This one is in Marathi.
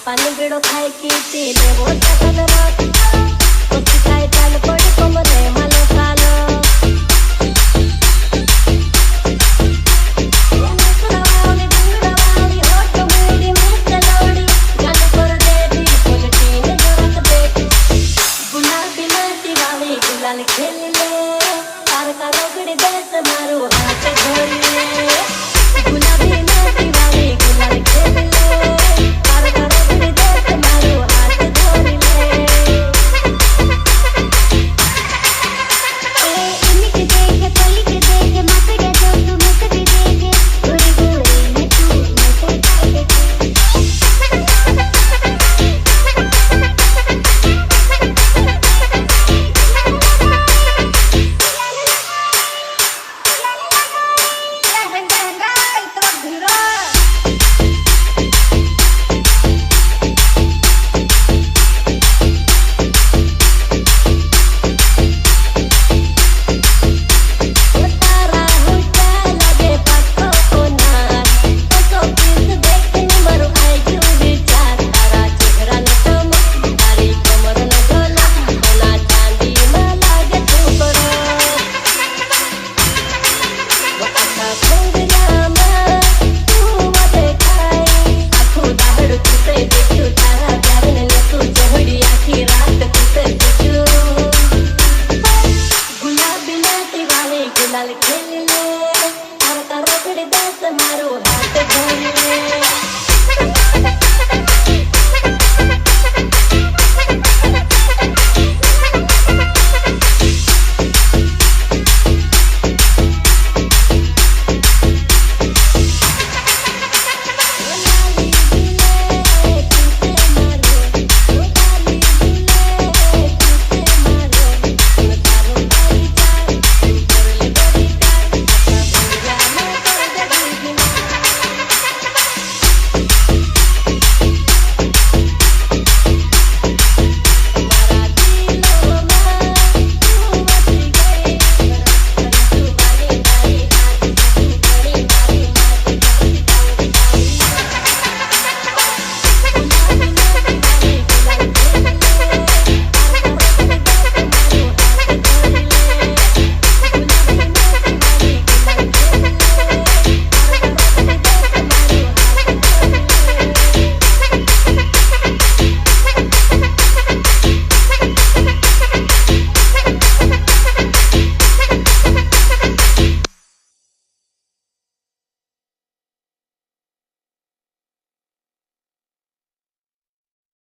पानी बिड़ो खाए की पीले वो तकन रात कुछ खाए चाल पड़ी कोमरे मालो सालो गुड़वाली गुड़वाली होट मेरी मिर्च लोड़ी जान कर दे दी पुलटीन जोरत दे गुलाबी नाची वाली गुलाल खेल ले तार का रोगड़ी देश मारो हाथ